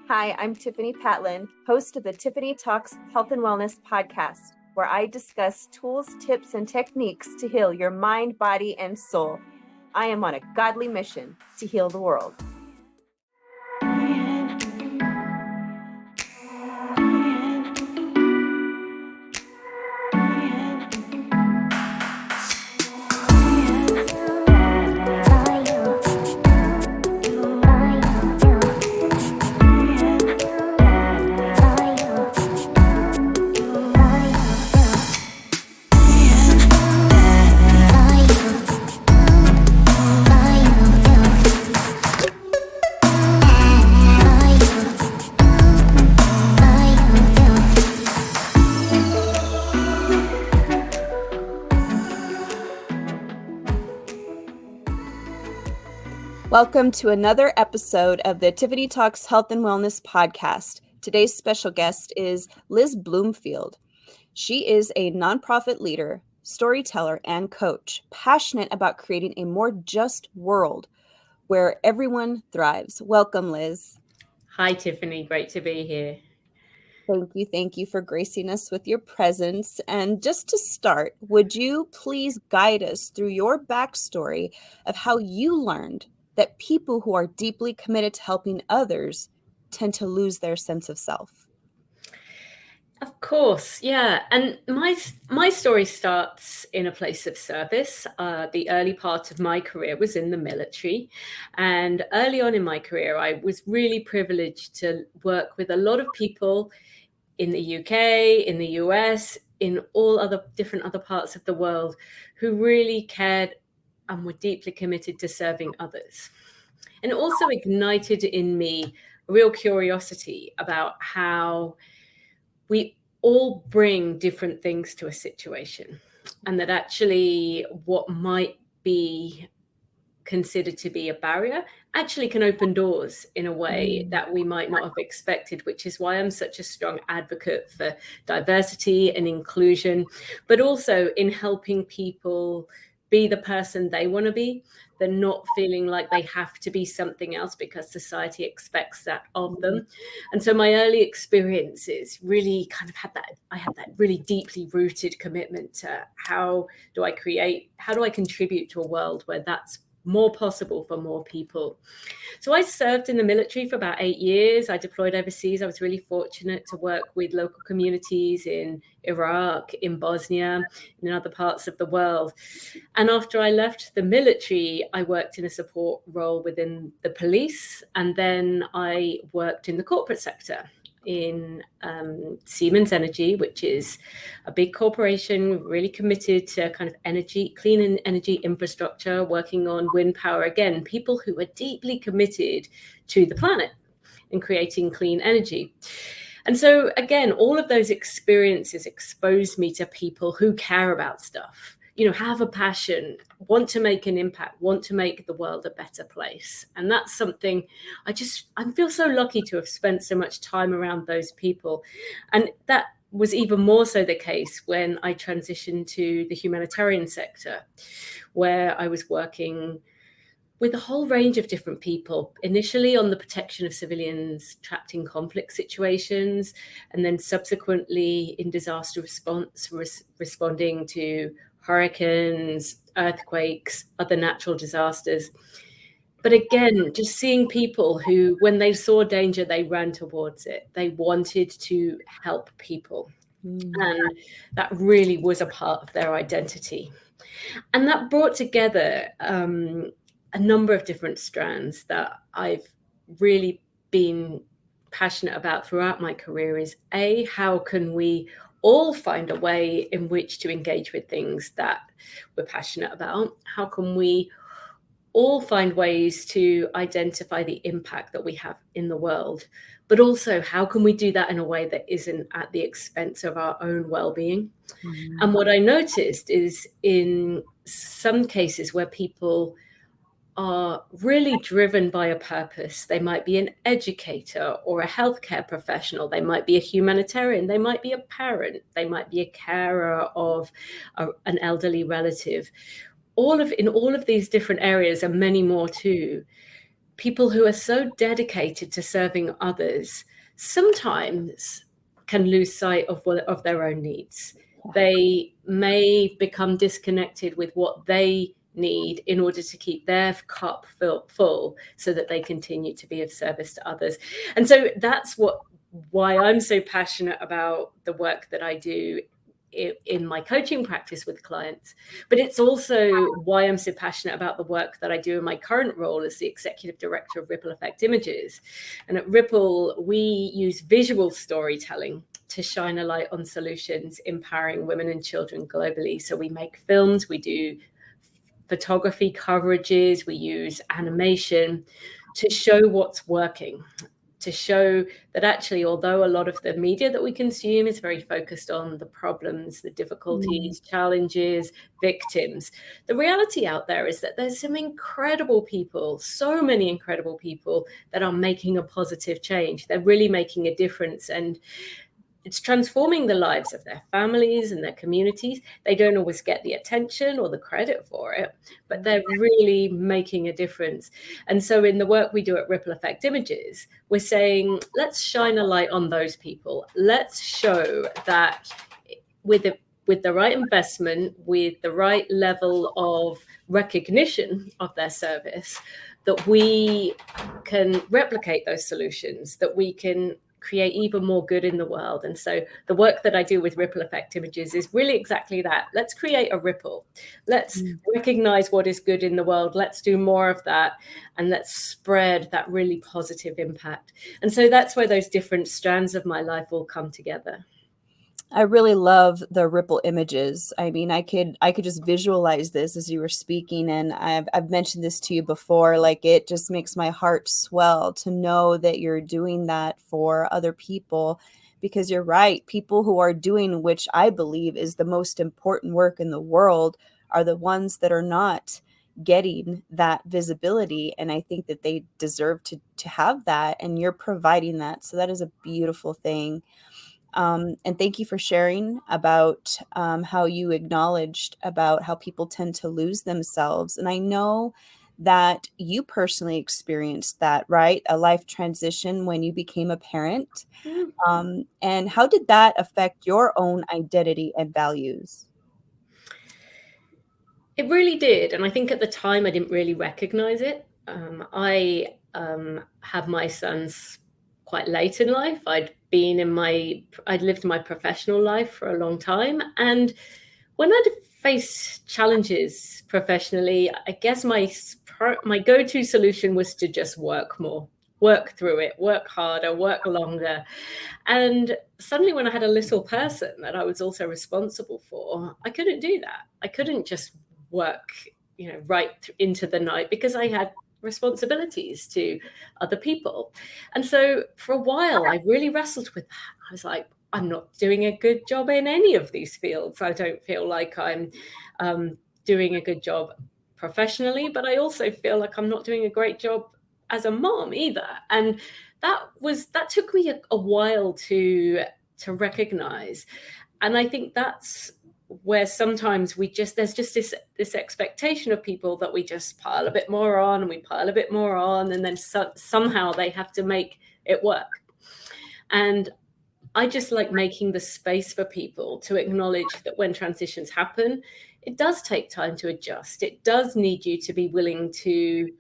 Hi, I'm Tiffany Patlin, host of the Tiffany Talks Health and Wellness podcast, where I discuss tools, tips, and techniques to heal your mind, body, and soul. I am on a godly mission to heal the world. Welcome to another episode of the Tiffany Talks Health and Wellness podcast. Today's special guest is Liz Bloomfield. She is a nonprofit leader, storyteller, and coach, passionate about creating a more just world where everyone thrives. Welcome, Liz. Hi, Tiffany. Great to be here. Thank you for gracing us with your presence. And just to start, would you please guide us through your backstory of how you learned that people who are deeply committed to helping others tend to lose their sense of self? Of course, yeah. And my story starts in a place of service. The early part of my career was in the military. And early on in my career, I was really privileged to work with a lot of people in the UK, in the US, in all other different other parts of the world who really cared and were deeply committed to serving others. And it also ignited in me a real curiosity about how we all bring different things to a situation, and that actually what might be considered to be a barrier actually can open doors in a way that we might not have expected, which is why I'm such a strong advocate for diversity and inclusion, but also in helping people be the person they want to be. They're not feeling like they have to be something else because society expects that of them. And so my early experiences really kind of had that really deeply rooted commitment to how do I contribute to a world where that's more possible for more people. So I served in the military for about 8 years. I deployed overseas. I was really fortunate to work with local communities in Iraq, in Bosnia, and in other parts of the world. And after I left the military, I worked in a support role within the police. And then I worked in the corporate sector in Siemens Energy, which is a big corporation really committed to kind of clean energy infrastructure, working on wind power. Again, people who are deeply committed to the planet and creating clean energy. And so, again, all of those experiences exposed me to people who care about stuff, have a passion, want to make an impact, want to make the world a better place. And that's something I feel so lucky to have spent so much time around those people. And that was even more so the case when I transitioned to the humanitarian sector, where I was working with a whole range of different people, initially on the protection of civilians trapped in conflict situations, and then subsequently in disaster response, responding to hurricanes, earthquakes, other natural disasters. But again, just seeing people who, when they saw danger, they ran towards it. They wanted to help people. And that really was a part of their identity. And that brought together a number of different strands that I've really been passionate about throughout my career. Is how can we all find a way in which to engage with things that we're passionate about? How can we all find ways to identify the impact that we have in the world? But also, how can we do that in a way that isn't at the expense of our own well-being? And what I noticed is in some cases where people are really driven by a purpose. They might be an educator or a healthcare professional. They might be a humanitarian. They might be a parent. They might be a carer of an elderly relative. In all of these different areas, and many more too, people who are so dedicated to serving others sometimes can lose sight of their own needs. They may become disconnected with what they need in order to keep their cup full so that they continue to be of service to others. And so that's why I'm so passionate about the work that I do in my coaching practice with clients. But it's also why I'm so passionate about the work that I do in my current role as the executive director of Ripple Effect Images. And at Ripple, we use visual storytelling to shine a light on solutions empowering women and children globally. So we make films, we do photography coverages, we use animation to show what's working, to show that actually, although a lot of the media that we consume is very focused on the problems, the difficulties, challenges, victims, the reality out there is that there's some incredible people, so many incredible people that are making a positive change. They're really making a difference, and it's transforming the lives of their families and their communities. They don't always get the attention or the credit for it, but they're really making a difference. And so in the work we do at Ripple Effect Images, we're saying, let's shine a light on those people. Let's show that with the right investment, with the right level of recognition of their service, that we can replicate those solutions, that we can create even more good in the world. And so the work that I do with Ripple Effect Images is really exactly that. Let's create a ripple. Let's recognize what is good in the world. Let's do more of that. And let's spread that really positive impact. And so that's where those different strands of my life all come together. I really love the ripple images. I mean, I could just visualize this as you were speaking, and I've mentioned this to you before. Like, it just makes my heart swell to know that you're doing that for other people, because you're right. People who are doing, which I believe is the most important work in the world, are the ones that are not getting that visibility, and I think that they deserve to have that, and you're providing that. So that is a beautiful thing. And thank you for sharing about how you acknowledged about how people tend to lose themselves. And I know that you personally experienced that, right? A life transition when you became a parent. And how did that affect your own identity and values? It really did. And I think at the time I didn't really recognize it. I had my sons quite late in life. I'd lived my professional life for a long time. And when I'd faced challenges professionally, I guess my go-to solution was to just work more, work through it, work harder, work longer. And suddenly when I had a little person that I was also responsible for, I couldn't do that. I couldn't just work, right into the night, because I had responsibilities to other people. And so for a while, I really wrestled with that. I was like, I'm not doing a good job in any of these fields. I don't feel like I'm doing a good job professionally, but I also feel like I'm not doing a great job as a mom either. And that took me a while to recognize. And I think that's where sometimes there's just this expectation of people that we just pile a bit more on, and we pile a bit more on, and then somehow they have to make it work. And I just like making the space for people to acknowledge that when transitions happen, it does take time to adjust. It does need you to be willing to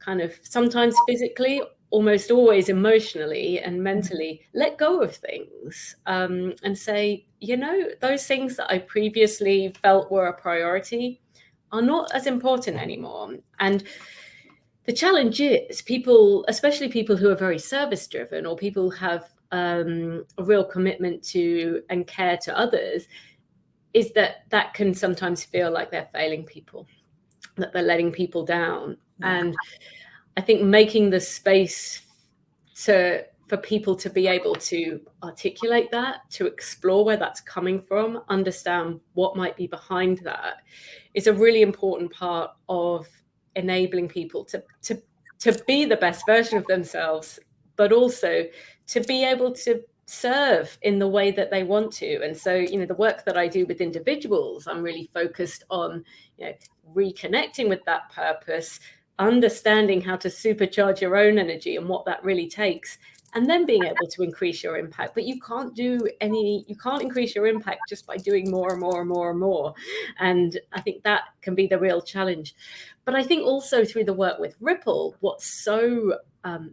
kind of, sometimes physically, almost always emotionally and mentally, let go of things, and say, those things that I previously felt were a priority are not as important anymore. And the challenge is people, especially people who are very service driven, or people who have a real commitment to and care to others, is that can sometimes feel like they're failing people, that they're letting people down. And I think making the space for people to be able to articulate that, to explore where that's coming from, understand what might be behind that, is a really important part of enabling people to be the best version of themselves, but also to be able to serve in the way that they want to. And so, the work that I do with individuals, I'm really focused on, reconnecting with that purpose, understanding how to supercharge your own energy and what that really takes, and then being able to increase your impact. But you can't increase your impact just by doing more and more and more and more. And I think that can be the real challenge. But I think also through the work with Ripple, what's so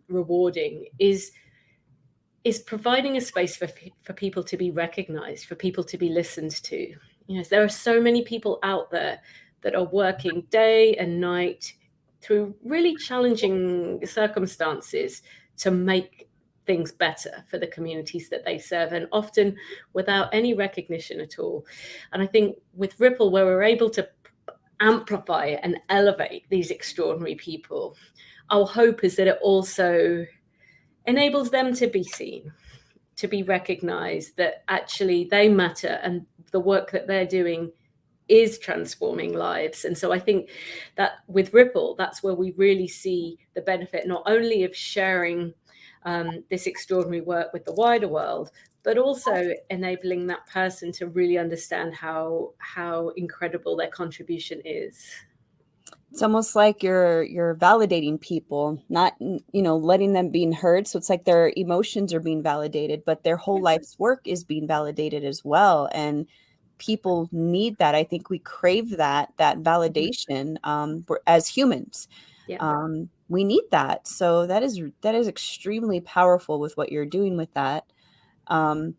rewarding is providing a space for people to be recognized, for people to be listened to. There are so many people out there that are working day and night through really challenging circumstances to make things better for the communities that they serve, and often without any recognition at all. And I think with Ripple, where we're able to amplify and elevate these extraordinary people, our hope is that it also enables them to be seen, to be recognized, that actually they matter and the work that they're doing is transforming lives. And so I think that with Ripple, that's where we really see the benefit, not only of sharing this extraordinary work with the wider world, but also enabling that person to really understand how incredible their contribution is. It's almost like you're validating people, not, letting them being heard. So it's like their emotions are being validated, but their whole life's work is being validated as well. And people need that. I think we crave that validation as humans. Yeah. We need that. So that is extremely powerful with what you're doing with that. And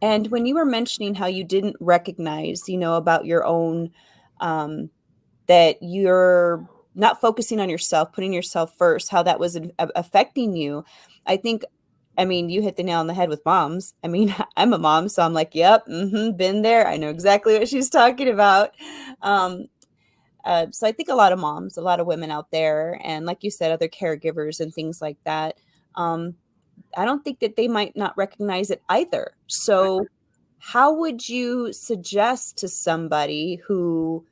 when you were mentioning how you didn't recognize, about your own, that you're not focusing on yourself, putting yourself first, how that was affecting you. You hit the nail on the head with moms. I'm a mom, so I'm like, yep, been there. I know exactly what she's talking about. So I think a lot of moms, a lot of women out there, and like you said, other caregivers and things like that, I don't think that they might not recognize it either. So how would you suggest to somebody who,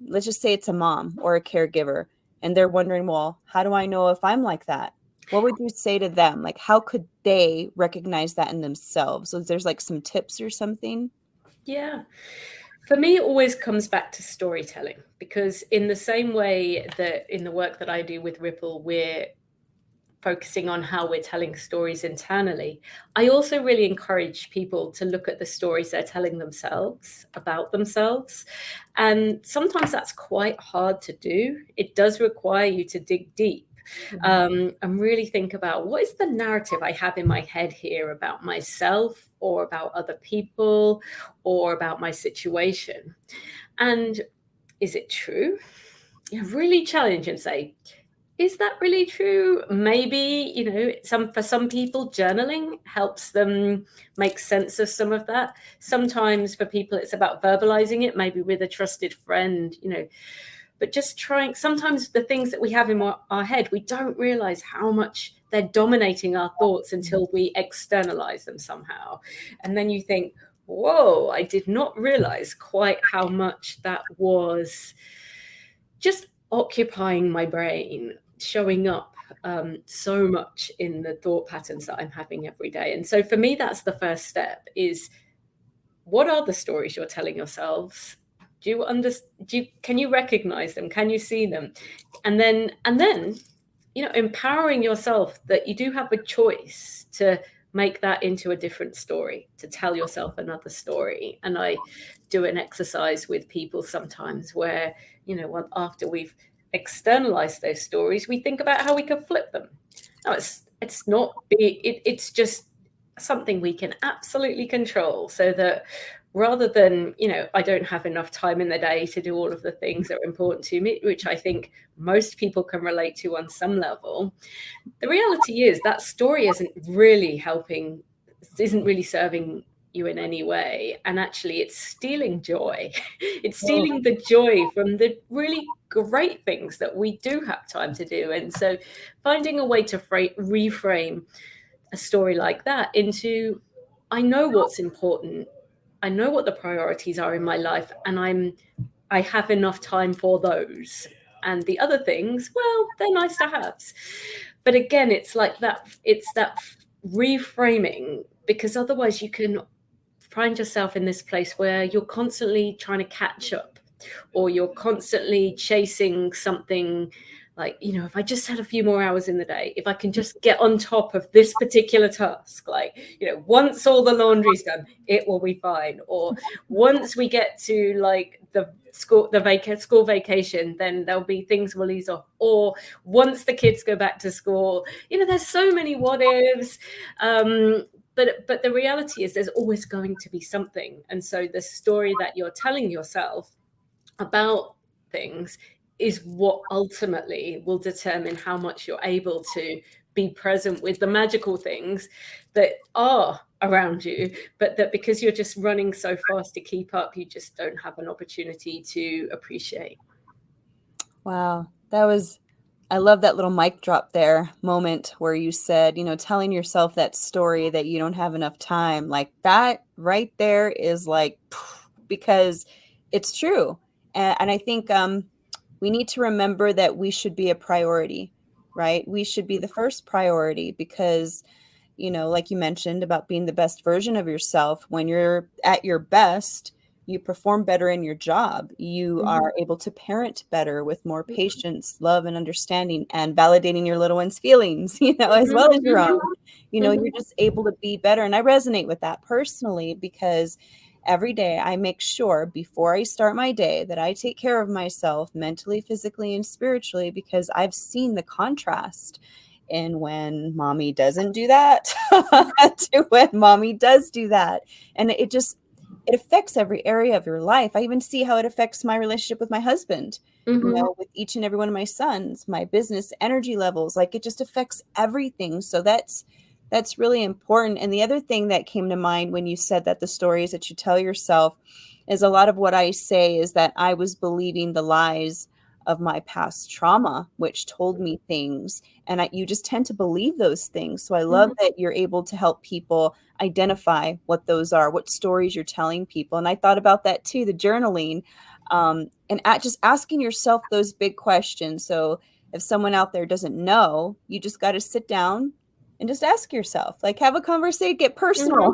let's just say it's a mom or a caregiver, and they're wondering, well, how do I know if I'm like that? What would you say to them? Like, how could they recognize that in themselves? So there's like some tips or something? Yeah. For me, it always comes back to storytelling, because in the same way that in the work that I do with Ripple, we're focusing on how we're telling stories internally, I also really encourage people to look at the stories they're telling themselves about themselves. And sometimes that's quite hard to do. It does require you to dig deep and really think about, what is the narrative I have in my head here about myself or about other people or about my situation? And is it true? Really challenge and say, is that really true? Maybe, for some people, journaling helps them make sense of some of that. Sometimes for people, it's about verbalizing it, maybe with a trusted friend, but just trying. Sometimes the things that we have in our head, we don't realize how much they're dominating our thoughts until we externalize them somehow. And then you think, whoa, I did not realize quite how much that was just occupying my brain, showing up so much in the thought patterns that I'm having every day. And so for me, that's the first step, is what are the stories you're telling yourselves? Can you recognize them? Can you see them? And then, empowering yourself that you do have a choice to make that into a different story, to tell yourself another story. And I do an exercise with people sometimes where, after we've externalized those stories, we think about how we can flip them. No, it's not big. It's just something we can absolutely control, so that rather than, I don't have enough time in the day to do all of the things that are important to me, which I think most people can relate to on some level, the reality is that story isn't really serving you in any way. And actually, it's stealing joy. It's stealing the joy from the really great things that we do have time to do. And so finding a way to reframe a story like that into, I know what's important. I know what the priorities are in my life, and I have enough time for those. And the other things, well, they're nice to have. But again, it's like that. It's that reframing, because otherwise you can find yourself in this place where you're constantly trying to catch up, or you're constantly chasing something like, you know, if I just had a few more hours in the day, if I can just get on top of this particular task, like, you know, once all the laundry's done, it will be fine. Or once we get to like the school vacation, then there'll be things will ease off. Or once the kids go back to school, you know, there's so many what ifs. But the reality is there's always going to be something. And so the story that you're telling yourself about things is what ultimately will determine how much you're able to be present with the magical things that are around you, but that because you're just running so fast to keep up, you just don't have an opportunity to appreciate. Wow. I love that little mic drop there moment where you said, you know, telling yourself that story that you don't have enough time. Like that right there is like, because it's true. And I think we need to remember that we should be a priority, right? We should be the first priority because, you know, like you mentioned about being the best version of yourself, when you're at your best, you perform better in your job. You are able to parent better with more patience, love, and understanding, and validating your little one's feelings, you know, as well as your own. You know, you're just able to be better. And I resonate with that personally because every day I make sure before I start my day that I take care of myself mentally, physically, and spiritually because I've seen the contrast in when mommy doesn't do that to when mommy does do that. And it affects every area of your life. I even see how it affects my relationship with my husband, you know, with each and every one of my sons, my business energy levels. Like it just affects everything. So that's really important. And the other thing that came to mind when you said that the stories that you tell yourself is a lot of what I say is that I was believing the lies of my past trauma, which told me things. And you just tend to believe those things. So I love that you're able to help people identify what those are, what stories you're telling people. And I thought about that too, the journaling, and just asking yourself those big questions. So if someone out there doesn't know, you just got to sit down and just ask yourself, like have a conversation, get personal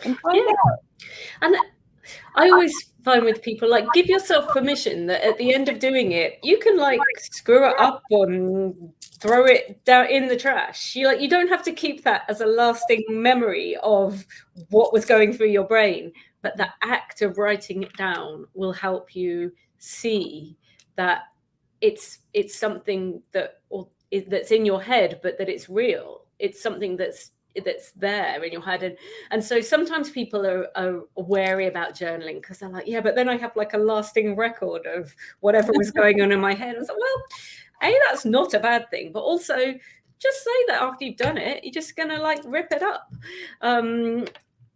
and find out. And I always find with people, like, give yourself permission that at the end of doing it, you can like screw it up and throw it down in the trash. You don't have to keep that as a lasting memory of what was going through your brain, but the act of writing it down will help you see that it's something that's in your head, but that it's real. It's something that's there in your head. And so sometimes people are wary about journaling because they're like, yeah, but then I have like a lasting record of whatever was going on in my head. I was like, well, that's not a bad thing, but also just say that after you've done it, you're just gonna like rip it up.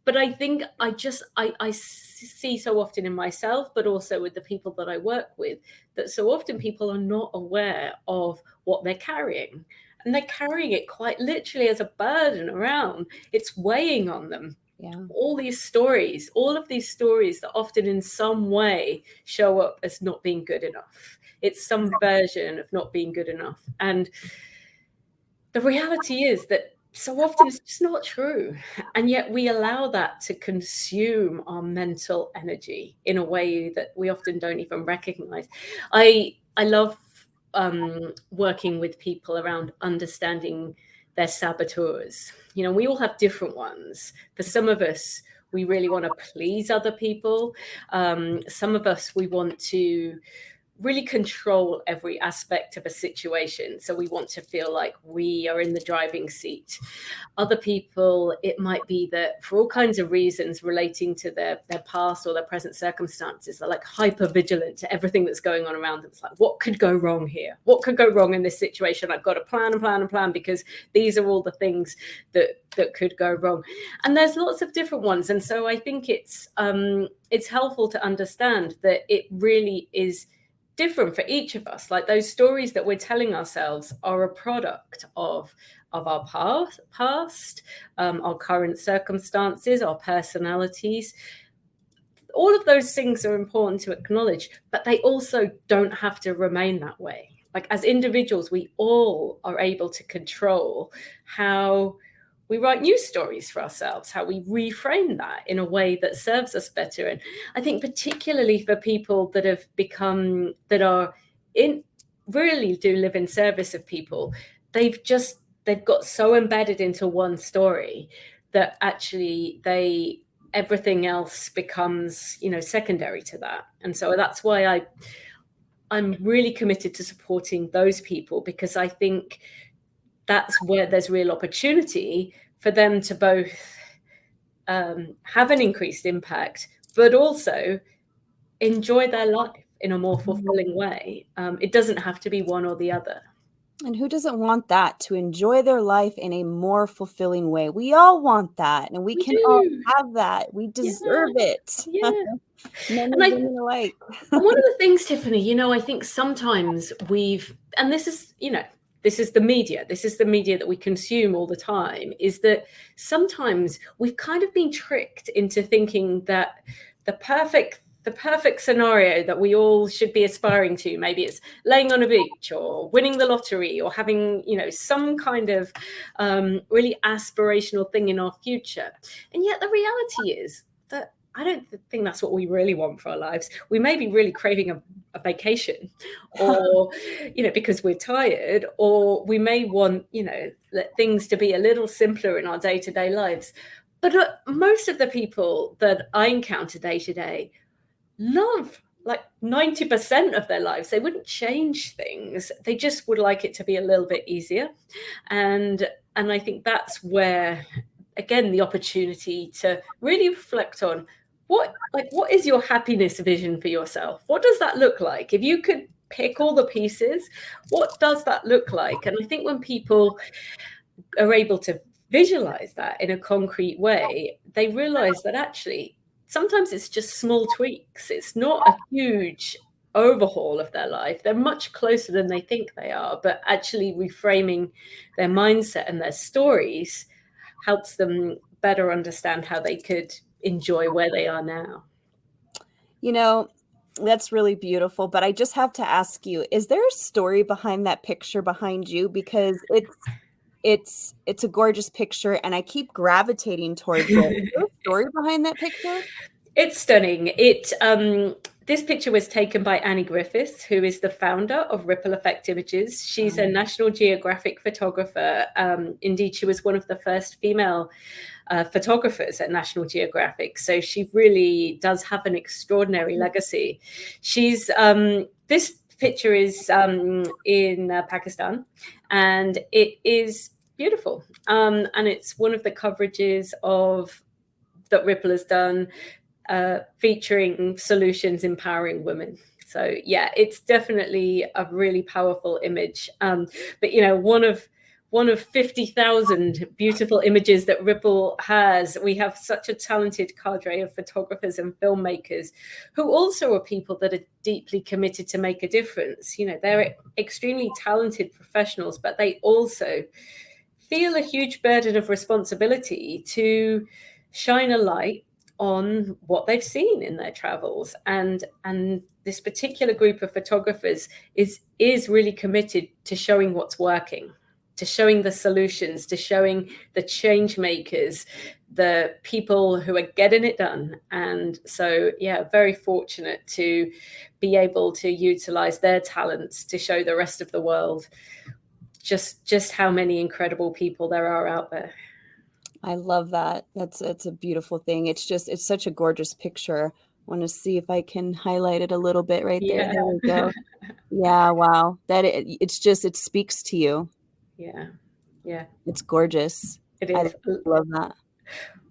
But I think I see so often in myself, but also with the people that I work with, that so often people are not aware of what they're carrying. And they're carrying it quite literally as a burden around. It's weighing on them. Yeah. All of these stories that often in some way show up as not being good enough. It's some version of not being good enough. And the reality is that so often it's just not true. And yet we allow that to consume our mental energy in a way that we often don't even recognize. I love working with people around understanding their saboteurs. You know, we all have different ones. For some of us, we really want to please other people. Some of us, we want to really control every aspect of a situation. So we want to feel like we are in the driving seat. Other people, it might be that for all kinds of reasons relating to their past or their present circumstances, they're like hyper vigilant to everything that's going on around them. It's like, what could go wrong here? What could go wrong in this situation? I've got to plan and plan and plan because these are all the things that could go wrong. And there's lots of different ones. And so I think it's helpful to understand that it really is different for each of us. Like those stories that we're telling ourselves are a product of our past, our current circumstances, our personalities. All of those things are important to acknowledge, but they also don't have to remain that way. Like as individuals, we all are able to control how we write new stories for ourselves, how we reframe that in a way that serves us better. And I think particularly for people that are really do live in service of people, they've got so embedded into one story that actually everything else becomes, secondary to that. And so that's why I'm really committed to supporting those people, because I think that's where there's real opportunity for them to both have an increased impact, but also enjoy their life in a more fulfilling way. It doesn't have to be one or the other. And who doesn't want that, to enjoy their life in a more fulfilling way? We all want that, and we can all do. have that. We deserve it. Yeah. Men And and women alike. one of the things, Tiffany, I think sometimes and this is the media, that we consume all the time, is that sometimes we've kind of been tricked into thinking that the perfect scenario that we all should be aspiring to, maybe it's laying on a beach or winning the lottery or having, some kind of really aspirational thing in our future. And yet the reality is that I don't think that's what we really want for our lives. We may be really craving a vacation, or, because we're tired, or we may want, things to be a little simpler in our day-to-day lives. But most of the people that I encounter day to day love, like 90% of their lives. They wouldn't change things. They just would like it to be a little bit easier. And I think that's where, again, the opportunity to really reflect on what is your happiness vision for yourself? What does that look like? If you could pick all the pieces, what does that look like? And I think when people are able to visualize that in a concrete way, they realize that actually sometimes it's just small tweaks. It's not a huge overhaul of their life. They're much closer than they think they are, but actually reframing their mindset and their stories helps them better understand how they could enjoy where they are now. That's really beautiful, but I just have to ask you, is there a story behind that picture behind you? Because it's a gorgeous picture and I keep gravitating towards it. Is there a story behind that picture? It's stunning. This picture was taken by Annie Griffiths, who is the founder of Ripple Effect Images. She's a National Geographic photographer. Indeed, she was one of the first female photographers at National Geographic. So she really does have an extraordinary legacy. This picture is in Pakistan, and it is beautiful. And it's one of the coverages that Ripple has done, featuring solutions empowering women. So yeah, it's definitely a really powerful image. But one of 50,000 beautiful images that Ripple has. We have such a talented cadre of photographers and filmmakers who also are people that are deeply committed to make a difference. They're extremely talented professionals, but they also feel a huge burden of responsibility to shine a light on what they've seen in their travels. And this particular group of photographers is really committed to showing what's working, to showing the solutions, to showing the change makers, the people who are getting it done. And so, yeah, very fortunate to be able to utilize their talents to show the rest of the world just how many incredible people there are out there. I love that. It's a beautiful thing. It's such a gorgeous picture. I want to see if I can highlight it a little bit right there. Yeah. There we go. Yeah, wow. It speaks to you. Yeah. It's gorgeous. It I is. love that.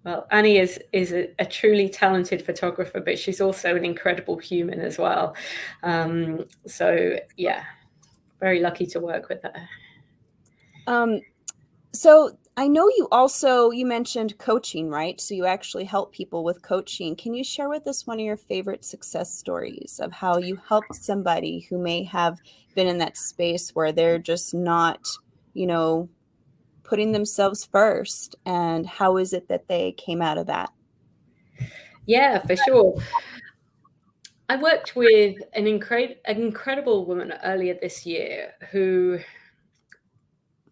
Well, Annie is a truly talented photographer, but she's also an incredible human as well. So yeah, very lucky to work with her. So I know you mentioned coaching, right? So you actually help people with coaching. Can you share with us one of your favorite success stories of how you helped somebody who may have been in that space where they're just not, putting themselves first, and how is it that they came out of that? Yeah, for sure. I worked with an incredible woman earlier this year who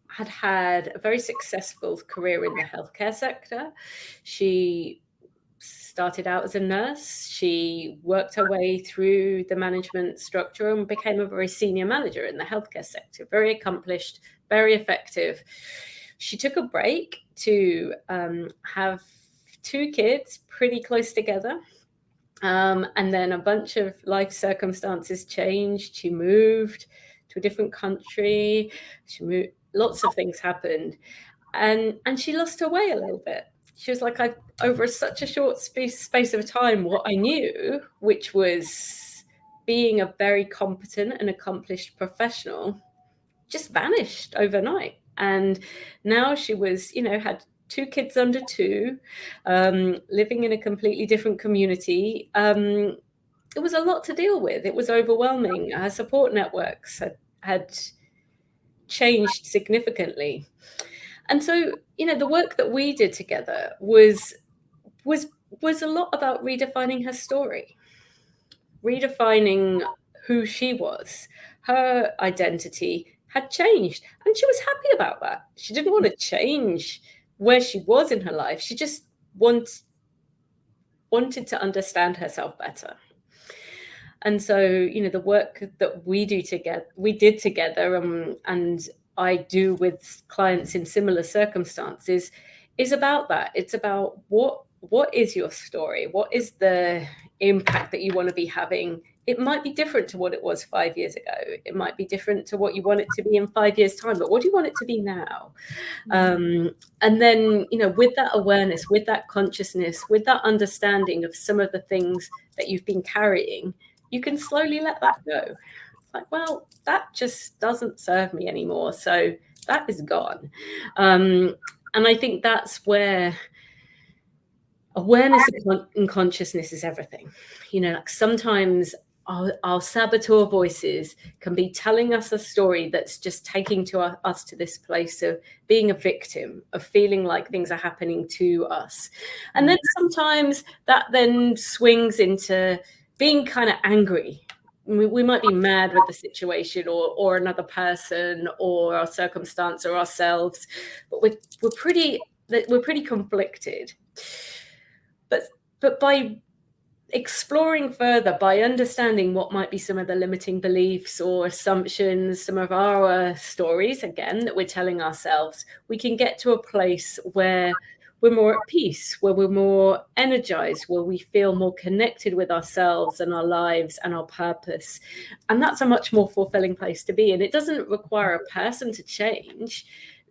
had a very successful career in the healthcare sector. She started out as a nurse. She worked her way through the management structure and became a very senior manager in the healthcare sector, very accomplished, very effective. She took a break to have 2 kids pretty close together. And then a bunch of life circumstances changed. She moved to a different country. Lots of things happened. And she lost her way a little bit. She was like, over such a short space of time, what I knew, which was being a very competent and accomplished professional, just vanished overnight. And now she was, had 2 kids under 2, living in a completely different community. It was a lot to deal with. It was overwhelming. Her support networks had changed significantly. And so, the work that we did together was a lot about redefining her story, redefining who she was. Her identity had changed, and she was happy about that. She didn't want to change where she was in her life. She just wanted to understand herself better. And so, the work that we did together, and I do with clients in similar circumstances, is about that. It's about what is your story? What is the impact that you want to be having? It might be different to what it was 5 years ago. It might be different to what you want it to be in 5 years' time, but what do you want it to be now? And then, with that awareness, with that consciousness, with that understanding of some of the things that you've been carrying, you can slowly let that go. It's like, well, that just doesn't serve me anymore. So that is gone. And I think that's where awareness and consciousness is everything. Like sometimes our saboteur voices can be telling us a story that's just taking us to this place of being a victim, of feeling like things are happening to us. And then sometimes that then swings into being kind of angry. We might be mad with the situation or another person or our circumstance or ourselves, but we're pretty conflicted. But by exploring further, by understanding what might be some of the limiting beliefs or assumptions, some of our stories, again, that we're telling ourselves, we can get to a place where we're more at peace, where we're more energized, where we feel more connected with ourselves and our lives and our purpose. And that's a much more fulfilling place to be. And it doesn't require a person to change.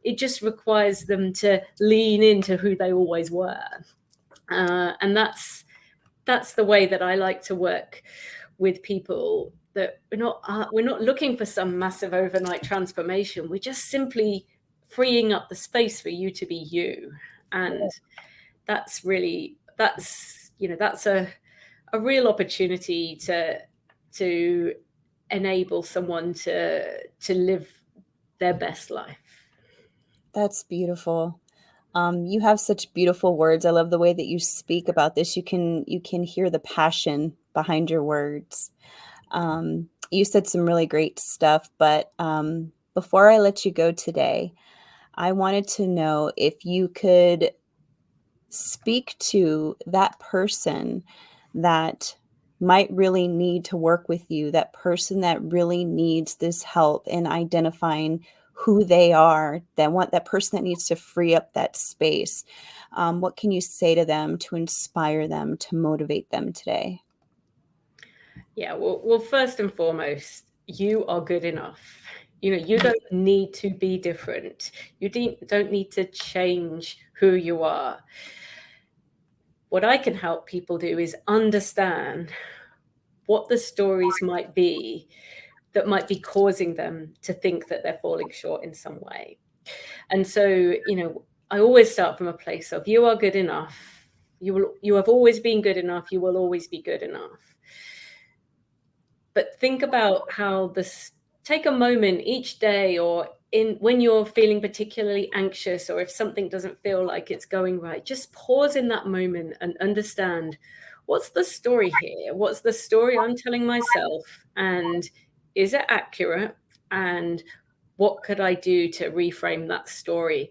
It just requires them to lean into who they always were. And that's the way that I like to work with people, that we're not looking for some massive overnight transformation. We're just simply freeing up the space for you to be you. And that's a real opportunity to enable someone to live their best life. That's beautiful. You have such beautiful words. I love the way that you speak about this. You can hear the passion behind your words. You said some really great stuff, but before I let you go today, I wanted to know if you could speak to that person that might really need to work with you, that person that really needs this help in identifying who they are, that person that needs to free up that space. What can you say to them to inspire them, to motivate them today? Yeah, well, first and foremost, you are good enough. You don't need to be different. You don't need to change who you are. What I can help people do is understand what the stories might be that might be causing them to think that they're falling short in some way. And so, I always start from a place of, you are good enough. You have always been good enough. You will always be good enough. But think about how take a moment each day, or when you're feeling particularly anxious, or if something doesn't feel like it's going right, just pause in that moment and understand, what's the story here? What's the story I'm telling myself? And is it accurate? And what could I do to reframe that story?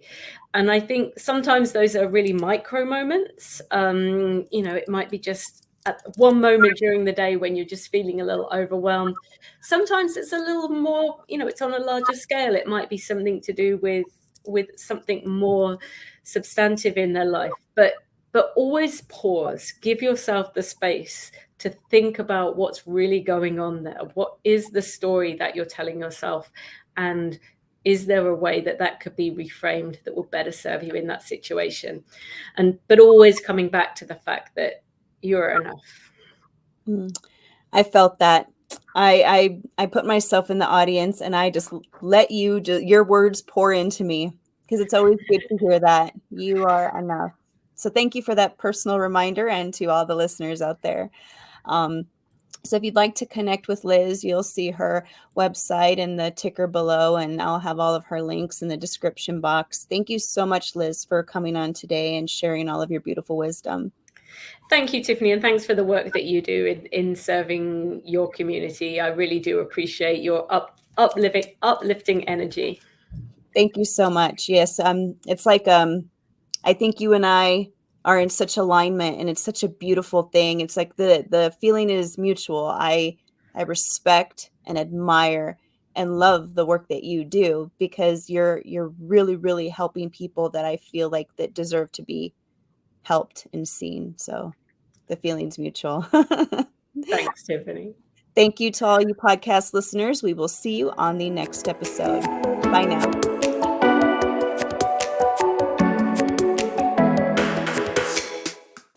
And I think sometimes those are really micro moments. It might be just at one moment during the day when you're just feeling a little overwhelmed. Sometimes it's a little more, it's on a larger scale. It might be something to do with something more substantive in their life. But always pause, give yourself the space to think about what's really going on there. What is the story that you're telling yourself? And is there a way that could be reframed that will better serve you in that situation? But always coming back to the fact that you're enough. I felt that. I put myself in the audience and I just let your words pour into me, because it's always good to hear that you are enough. So thank you for that personal reminder, and to all the listeners out there. So if you'd like to connect with Liz, you'll see her website in the ticker below, and I'll have all of her links in the description box. Thank you so much, Liz, for coming on today and sharing all of your beautiful wisdom. Thank you, Tiffany, and thanks for the work that you do in serving your community. I really do appreciate your uplifting energy. Thank you so much. Yes, it's like I think you and I are in such alignment, and it's such a beautiful thing. It's like the feeling is mutual. I respect and admire and love the work that you do, because you're really, really helping people that I feel like that deserve to be helped and seen. So the feeling's mutual. Thanks, Tiffany. Thank you to all you podcast listeners. We will see you on the next episode. Bye now.